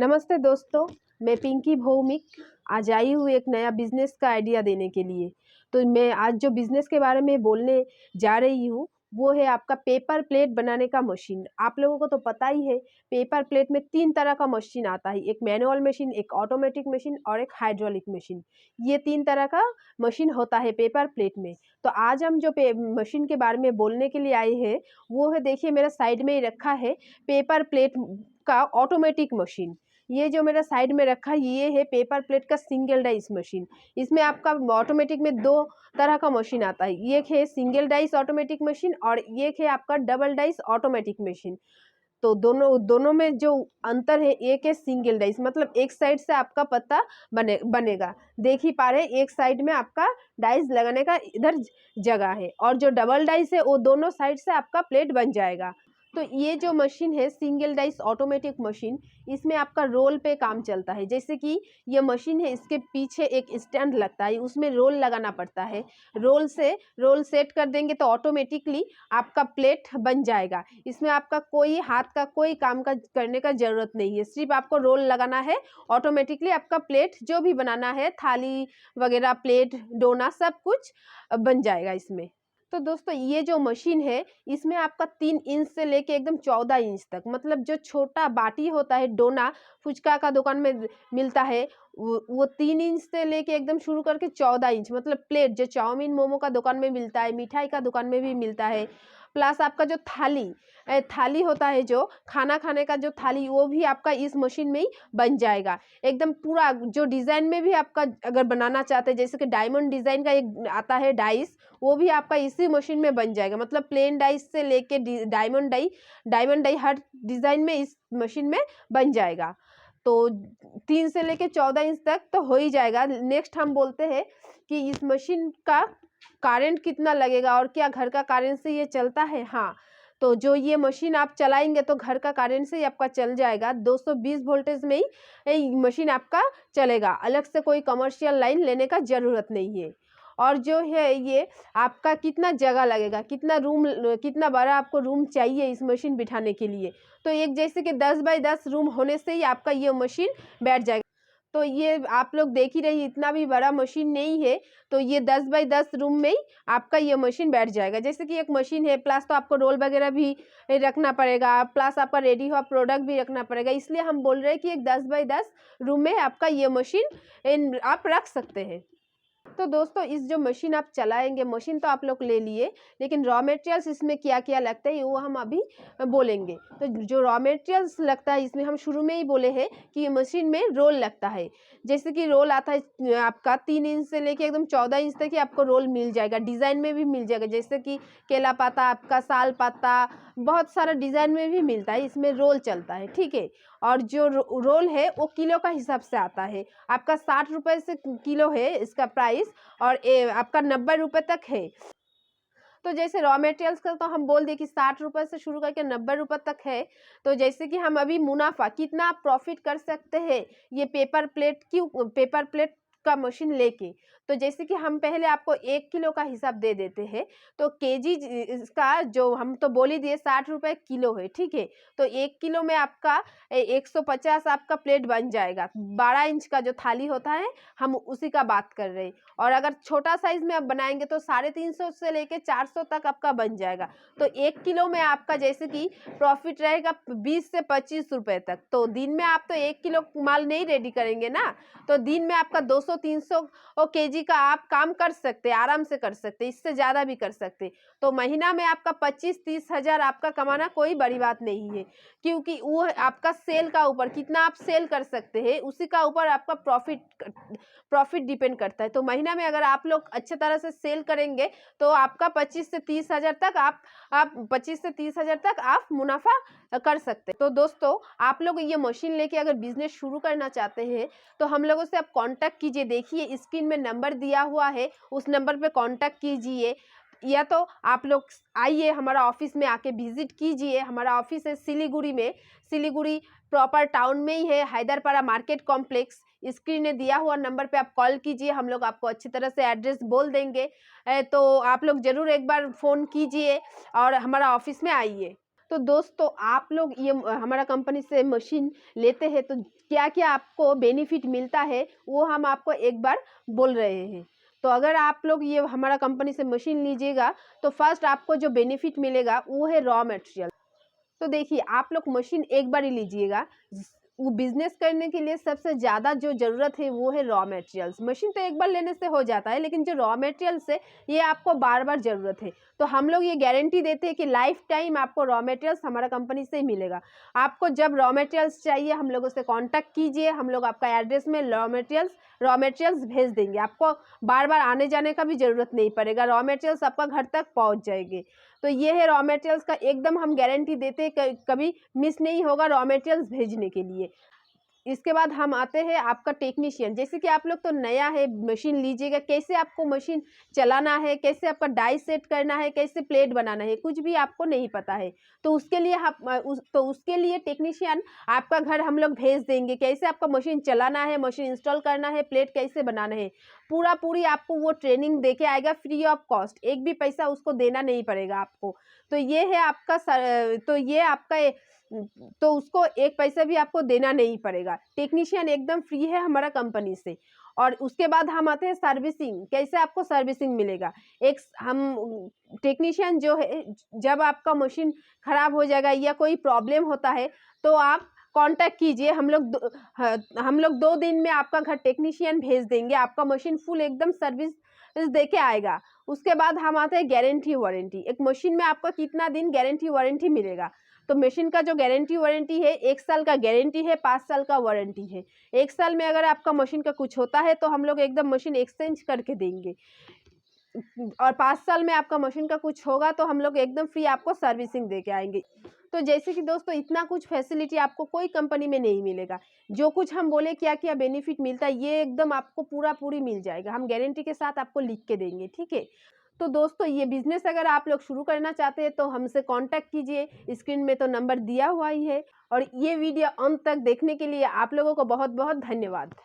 नमस्ते दोस्तों, मैं पिंकी भौमिक आज आई हूँ एक नया बिज़नेस का आइडिया देने के लिए। तो मैं आज जो बिज़नेस के बारे में बोलने जा रही हूँ, वो है आपका पेपर प्लेट बनाने का मशीन। आप लोगों को तो पता ही है, पेपर प्लेट में 3 तरह का मशीन आता है, एक मैनुअल मशीन, एक ऑटोमेटिक मशीन और एक हाइड्रोलिक मशीन। ये 3 तरह का मशीन होता है पेपर प्लेट में। तो आज हम जो मशीन के बारे में बोलने के लिए आए हैं, वो है देखिए मेरा साइड में ही रखा है पेपर प्लेट का ऑटोमेटिक मशीन। ये जो मेरा साइड में रखा है ये है पेपर प्लेट का सिंगल डाइस मशीन। इसमें आपका ऑटोमेटिक में 2 तरह का मशीन आता है। एक है सिंगल डाइस ऑटोमेटिक मशीन और एक है आपका डबल डाइस ऑटोमेटिक मशीन। तो दोनों दोनों में जो अंतर है, एक है सिंगल डाइस मतलब एक साइड से आपका पत्ता बनेगा। देख ही पा रहे हैं एक साइड में आपका डाइस लगाने का इधर जगह है और जो डबल डाइस है वो दोनों साइड से आपका प्लेट बन जाएगा। तो ये जो मशीन है सिंगल डाइस ऑटोमेटिक मशीन, इसमें आपका रोल पे काम चलता है। जैसे कि ये मशीन है, इसके पीछे एक स्टैंड लगता है, उसमें रोल लगाना पड़ता है। रोल सेट कर देंगे तो ऑटोमेटिकली आपका प्लेट बन जाएगा। इसमें आपका कोई हाथ का कोई काम का करने का ज़रूरत नहीं है, सिर्फ आपको रोल लगाना है। ऑटोमेटिकली आपका प्लेट जो भी बनाना है, थाली वगैरह, प्लेट, डोना सब कुछ बन जाएगा इसमें। तो दोस्तों ये जो मशीन है, इसमें आपका 3 इंच से लेके एकदम 14 इंच तक, मतलब जो छोटा बाटी होता है, डोना फुचका का दुकान में मिलता है, वो 3 इंच से लेके एकदम शुरू करके 14 इंच, मतलब प्लेट जो चाउमीन मोमो का दुकान में मिलता है, मिठाई का दुकान में भी मिलता है। प्लस आपका जो थाली होता है, जो खाना खाने का जो थाली, वो भी आपका इस मशीन में ही बन जाएगा। एकदम पूरा जो डिज़ाइन में भी आपका अगर बनाना चाहते हैं, जैसे कि डायमंड डिज़ाइन का एक आता है डाइस, वो भी आपका इसी मशीन में बन जाएगा। मतलब प्लेन डाइस से लेके डायमंड डाई हर डिज़ाइन में इस मशीन में बन जाएगा। तो 3 से लेके 14 इंच तक तो हो ही जाएगा। नेक्स्ट हम बोलते हैं कि इस मशीन का करंट कितना लगेगा और क्या घर का करंट से ये चलता है? हाँ, तो जो ये मशीन आप चलाएँगे तो घर का करंट से ही आपका चल जाएगा। 220 वोल्टेज में ही ये मशीन आपका चलेगा। अलग से कोई कमर्शियल लाइन लेने का ज़रूरत नहीं है। और जो है ये आपका कितना जगह लगेगा, कितना बड़ा आपको रूम चाहिए इस मशीन बिठाने के लिए। तो एक जैसे कि 10 बाई 10 रूम होने से ही आपका ये मशीन बैठ जाएगा। तो ये आप लोग देख ही रही, इतना भी बड़ा मशीन नहीं है। तो ये 10 बाई 10 रूम में ही आपका ये मशीन बैठ जाएगा। जैसे कि एक मशीन है, प्लस तो आपको रोल वगैरह भी रखना पड़ेगा, प्लस आपका रेडी हुआ प्रोडक्ट भी रखना पड़ेगा। इसलिए हम बोल रहे हैं कि एक 10 बाई 10 रूम में आपका ये मशीन आप रख सकते हैं। तो दोस्तों इस जो मशीन आप चलाएँगे, मशीन तो आप लोग ले लिए, लेकिन रॉ मटेरियल्स इसमें क्या-क्या लगता है वो हम अभी बोलेंगे। तो जो रॉ मटेरियल्स लगता है इसमें हम शुरू में ही बोले हैं कि ये मशीन में रोल लगता है। जैसे कि रोल आता है आपका 3 इंच से लेके एकदम 14 इंच तक ही आपको रोल मिल जाएगा, डिज़ाइन में भी मिल जाएगा। जैसे कि केला पाता, आपका साल पाता, बहुत सारा डिज़ाइन में भी मिलता है, इसमें रोल चलता है, ठीक है? और जो रोल है वो किलो का हिसाब से आता है। आपका 60 रुपए से किलो है इसका प्राइस और आपका 90 रुपए तक है। तो जैसे रॉ मटेरियल्स का तो हम बोल दिए कि 60 रुपए से शुरू करके 90 रुपए तक है। तो जैसे कि हम अभी मुनाफ़ा कितना आप प्रॉफ़िट कर सकते हैं ये पेपर प्लेट का मशीन लेके। तो जैसे कि हम पहले आपको 1 किलो का हिसाब दे देते हैं, तो केजी इसका जो हम तो बोल ही दिए 60 रुपए किलो है, ठीक है? तो 1 किलो में आपका 150 आपका प्लेट बन जाएगा। 12 इंच का जो थाली होता है, हम उसी का बात कर रहे हैं। और अगर छोटा साइज़ में आप बनाएँगे तो 350 से लेके 400 तक आपका बन जाएगा। तो 1 किलो में आपका जैसे कि प्रॉफ़िट रहेगा 20 से 25 रुपए तक। तो दिन में आप तो 1 किलो माल नहीं रेडी करेंगे ना, तो दिन में आपका 200-300 केजी का आप काम कर सकते हैं, आराम से कर सकते हैं, इससे ज़्यादा भी कर सकते हैं। तो महीना में आपका 25-30 हज़ार आपका कमाना कोई बड़ी बात नहीं है, क्योंकि वो आपका सेल का ऊपर कितना आप सेल कर सकते हैं, उसी का ऊपर आपका प्रॉफ़िट डिपेंड करता है। तो महीना में अगर आप लोग अच्छे तरह से सेल करेंगे तो आपका 25 से 30 हज़ार तक आप 25 से 30 हज़ार तक आप मुनाफ़ा कर सकते हैं। तो दोस्तों आप लोग ये मशीन लेके अगर बिज़नेस शुरू करना चाहते हैं तो हम लोगों से आप कॉन्टैक्ट कीजिए। देखिए स्क्रीन में नंबर दिया हुआ है, उस नंबर पे कॉन्टैक्ट कीजिए, या तो आप लोग आइए हमारा ऑफिस में आके विज़िट कीजिए। हमारा ऑफिस है सिलीगुड़ी में, सिलीगुड़ी प्रॉपर टाउन में ही है, हैदरपारा मार्केट कॉम्प्लेक्स। स्क्रीन में दिया हुआ नंबर पे आप कॉल कीजिए, हम लोग आपको अच्छी तरह से एड्रेस बोल देंगे। तो आप लोग ज़रूर एक बार फ़ोन कीजिए और हमारा ऑफिस में आइए। तो दोस्तों आप लोग ये हमारा कंपनी से मशीन लेते हैं तो क्या क्या आपको बेनिफिट मिलता है वो हम आपको एक बार बोल रहे हैं। तो अगर आप लोग ये हमारा कंपनी से मशीन लीजिएगा तो फर्स्ट आपको जो बेनिफिट मिलेगा वो है रॉ मटेरियल। तो देखिए आप लोग मशीन एक बार ही लीजिएगा, वो बिजनेस करने के लिए सबसे ज़्यादा जो ज़रूरत है वो है रॉ मटेरियल्स। मशीन तो एक बार लेने से हो जाता है, लेकिन जो रॉ मटेरियल्स है ये आपको बार बार ज़रूरत है। तो हम लोग ये गारंटी देते हैं कि लाइफ टाइम आपको रॉ मटेरियल्स हमारा कंपनी से ही मिलेगा। आपको जब रॉ मटेरियल्स चाहिए हम लोगों से कांटेक्ट कीजिए, हम लोग आपका एड्रेस में रॉ मटेरियल्स भेज देंगे। आपको बार बार आने जाने का भी ज़रूरत नहीं पड़ेगा, रॉ मटेरियल्स आपका घर तक पहुँच जाएंगे। तो ये है रॉ मटेरियल्स का एकदम हम गारंटी देते हैं, कभी मिस नहीं होगा रॉ मटेरियल्स भेजने के लिए। इसके बाद हम आते हैं आपका टेक्नीशियन। जैसे कि आप लोग तो नया है, मशीन लीजिएगा, कैसे आपको मशीन चलाना है, कैसे आपका डाई सेट करना है, कैसे प्लेट बनाना है, कुछ भी आपको नहीं पता है। तो उसके लिए टेक्नीशियन आपका घर हम लोग भेज देंगे। कैसे आपका मशीन चलाना है, मशीन इंस्टॉल करना है, प्लेट कैसे बनाना है, पूरी आपको वो ट्रेनिंग दे के आएगा फ्री ऑफ कॉस्ट। एक भी पैसा उसको देना नहीं पड़ेगा आपको। तो ये है आपका तो उसको एक पैसा भी आपको देना नहीं पड़ेगा। टेक्नीशियन एकदम फ्री है हमारा कंपनी से। और उसके बाद हम आते हैं सर्विसिंग। कैसे आपको सर्विसिंग मिलेगा? हम टेक्नीशियन जो है, जब आपका मशीन खराब हो जाएगा या कोई प्रॉब्लम होता है तो आप कांटेक्ट कीजिए। हम लोग 2 दिन में आपका घर टेक्नीशियन भेज देंगे, आपका मशीन फुल एकदम सर्विस दे के आएगा। उसके बाद हम आते हैं गारंटी वारंटी। एक मशीन में आपका कितना दिन गारंटी वारंटी मिलेगा? तो मशीन का जो गारंटी वारंटी है 1 साल का गारंटी है, 5 साल का वारंटी है। 1 साल में अगर आपका मशीन का कुछ होता है तो हम लोग एकदम मशीन एक्सचेंज करके देंगे, और 5 साल में आपका मशीन का कुछ होगा तो हम लोग एकदम फ्री आपको सर्विसिंग दे के आएंगे। तो जैसे कि दोस्तों इतना कुछ फैसिलिटी आपको कोई कंपनी में नहीं मिलेगा। जो कुछ हम बोले क्या क्या बेनिफिट मिलता है ये एकदम आपको पूरी मिल जाएगा। हम गारंटी के साथ आपको लिख के देंगे, ठीक है। तो दोस्तों ये बिजनेस अगर आप लोग शुरू करना चाहते हैं तो हमसे कांटेक्ट कीजिए। स्क्रीन में तो नंबर दिया हुआ ही है। और ये वीडियो अंत तक देखने के लिए आप लोगों को बहुत बहुत धन्यवाद।